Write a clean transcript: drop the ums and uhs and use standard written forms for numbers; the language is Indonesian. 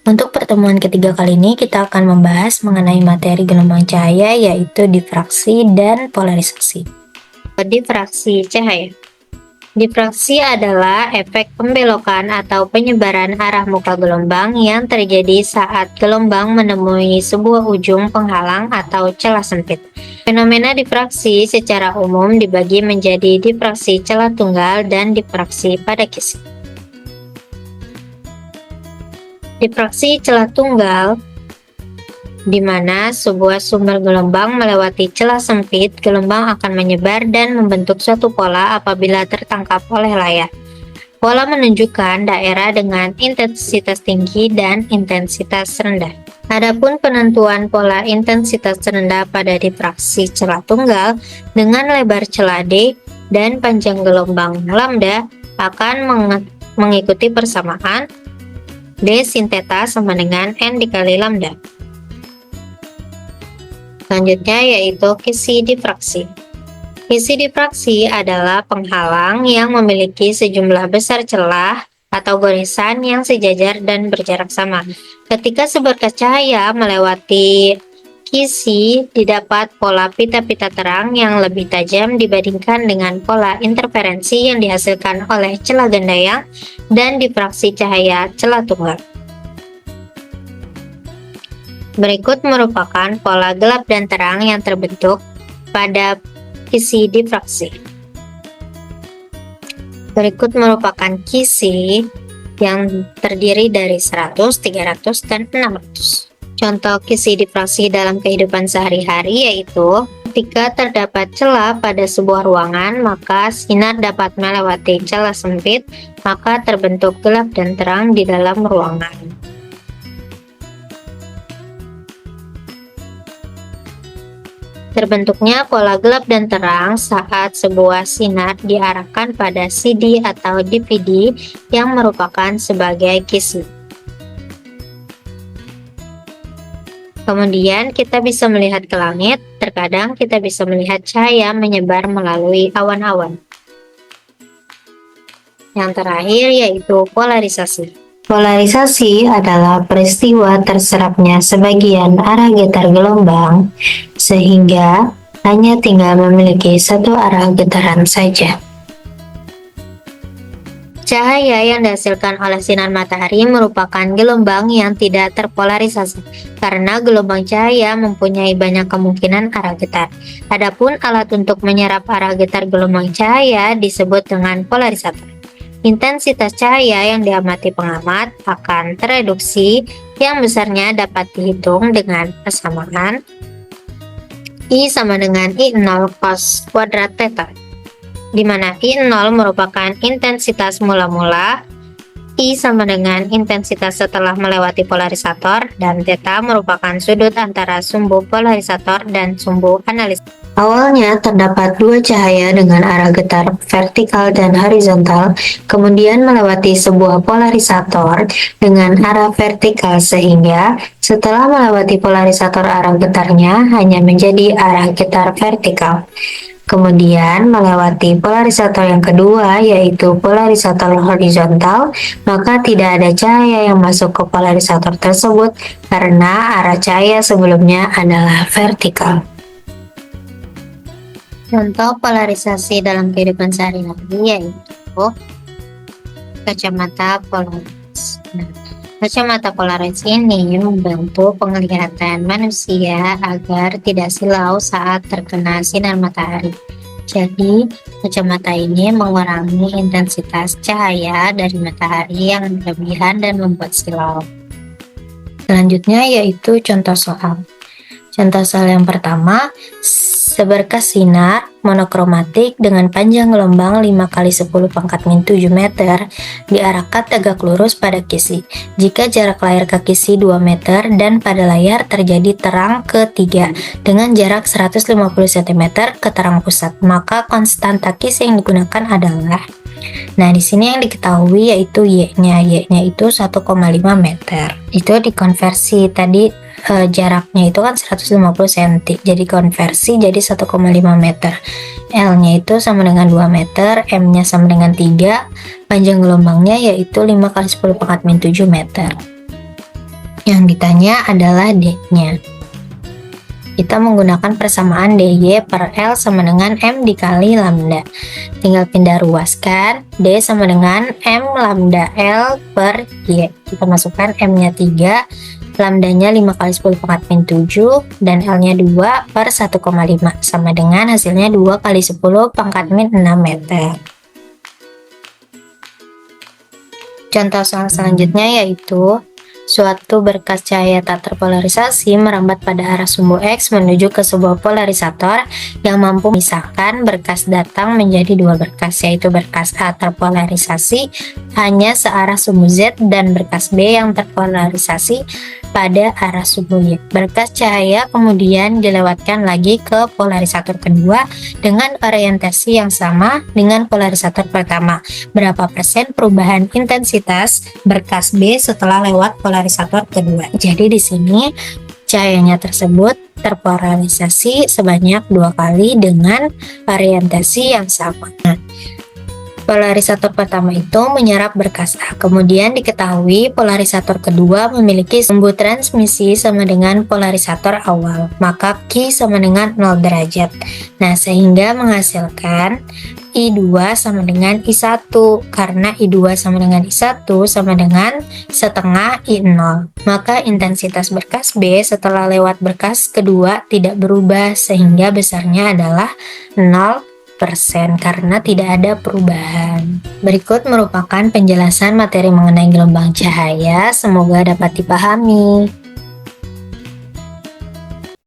Untuk pertemuan ketiga kali ini kita akan membahas mengenai materi gelombang cahaya, yaitu difraksi dan polarisasi. Difraksi cahaya. Difraksi adalah efek pembelokan atau penyebaran arah muka gelombang yang terjadi saat gelombang menemui sebuah ujung penghalang atau celah sempit. Fenomena difraksi secara umum dibagi menjadi difraksi celah tunggal dan difraksi pada kisi. Difraksi celah tunggal, di mana sebuah sumber gelombang melewati celah sempit, gelombang akan menyebar dan membentuk suatu pola apabila tertangkap oleh layar. Pola menunjukkan daerah dengan intensitas tinggi dan intensitas rendah. Adapun penentuan pola intensitas rendah pada difraksi celah tunggal dengan lebar celah D dan panjang gelombang lambda akan mengikuti persamaan D sin theta sama dengan N dikali lambda. Selanjutnya yaitu kisi difraksi. Kisi difraksi adalah penghalang yang memiliki sejumlah besar celah atau goresan yang sejajar dan berjarak sama. Ketika seberkas cahaya melewati kisi, didapat pola pita-pita terang yang lebih tajam dibandingkan dengan pola interferensi yang dihasilkan oleh celah gandayang dan difraksi cahaya celah tunggal. Berikut merupakan pola gelap dan terang yang terbentuk pada kisi difraksi. Berikut merupakan kisi yang terdiri dari 100, 300, dan 600. Contoh kisi difraksi dalam kehidupan sehari-hari yaitu ketika terdapat celah pada sebuah ruangan, maka sinar dapat melewati celah sempit, maka terbentuk gelap dan terang di dalam ruangan. Terbentuknya pola gelap dan terang saat sebuah sinar diarahkan pada CD atau DVD yang merupakan sebagai kisi. Kemudian kita bisa melihat ke langit, terkadang kita bisa melihat cahaya menyebar melalui awan-awan. Yang terakhir yaitu polarisasi. Polarisasi adalah peristiwa terserapnya sebagian arah getar gelombang, sehingga hanya tinggal memiliki satu arah getaran saja. Cahaya yang dihasilkan oleh sinar matahari merupakan gelombang yang tidak terpolarisasi, karena gelombang cahaya mempunyai banyak kemungkinan arah getar. Adapun alat untuk menyerap arah getar gelombang cahaya disebut dengan polarisator. Intensitas cahaya yang diamati pengamat akan tereduksi yang besarnya dapat dihitung dengan persamaan I sama dengan I0 cos kuadrat theta, di mana I0 merupakan intensitas mula-mula, I sama dengan intensitas setelah melewati polarisator, dan theta merupakan sudut antara sumbu polarisator dan sumbu analis. Awalnya terdapat dua cahaya dengan arah getar vertikal dan horizontal, kemudian melewati sebuah polarisator dengan arah vertikal, sehingga setelah melewati polarisator arah getarnya hanya menjadi arah getar vertikal. Kemudian melewati polarisator yang kedua yaitu polarisator horizontal, maka tidak ada cahaya yang masuk ke polarisator tersebut karena arah cahaya sebelumnya adalah vertikal. Contoh polarisasi dalam kehidupan sehari-hari yaitu kacamata polaris. Kacamata polaris ini membantu penglihatan manusia agar tidak silau saat terkena sinar matahari. Jadi, kacamata ini mengurangi intensitas cahaya dari matahari yang berlebihan dan membuat silau. Selanjutnya yaitu contoh soal. Contoh soal yang pertama, seberkas sinar monokromatik dengan panjang gelombang 5×10⁻⁷ meter diarahkan tegak lurus pada kisi. Jika jarak layar ke kisi 2 meter dan pada layar terjadi terang ketiga dengan jarak 150 cm ke terang pusat, maka konstanta kisi yang digunakan adalah, nah di sini yang diketahui yaitu Y-nya itu 1,5 meter. Itu dikonversi tadi jaraknya itu kan 150 cm, jadi konversi jadi 1,5 meter. L-nya itu sama dengan 2 meter, M-nya sama dengan 3, panjang gelombangnya yaitu 5×10⁻⁷ meter. Yang ditanya adalah D-nya. Kita menggunakan persamaan DY per L sama dengan M dikali lambda. Tinggal pindah ruaskan, D sama dengan M lambda L per Y. Kita masukkan M-nya 3, lambdanya 5 kali 10 pangkat min 7, dan L-nya 2 per 1,5, sama dengan hasilnya 2 kali 10 pangkat min 6 meter. Contoh soal selanjutnya yaitu suatu berkas cahaya tak terpolarisasi merambat pada arah sumbu X menuju ke sebuah polarisator yang mampu memisahkan berkas datang menjadi dua berkas, yaitu berkas A terpolarisasi hanya searah sumbu Z dan berkas B yang terpolarisasi pada arah sumbu Y. Berkas cahaya kemudian dilewatkan lagi ke polarisator kedua dengan orientasi yang sama dengan polarisator pertama. Berapa persen perubahan intensitas berkas B setelah lewat polarisator kedua? Jadi di sini cahayanya tersebut terpolarisasi sebanyak 2 kali dengan orientasi yang sama. Polarisator pertama itu menyerap berkas A. Kemudian diketahui polarisator kedua memiliki sumbu transmisi sama dengan polarisator awal. Maka Q sama dengan 0 derajat. Nah, sehingga menghasilkan I2 sama dengan I1. Karena I2 sama dengan I1 sama dengan setengah I0. Maka intensitas berkas B setelah lewat berkas kedua tidak berubah, sehingga besarnya adalah 0%. Karena tidak ada perubahan. Berikut merupakan penjelasan materi mengenai gelombang cahaya, semoga dapat dipahami.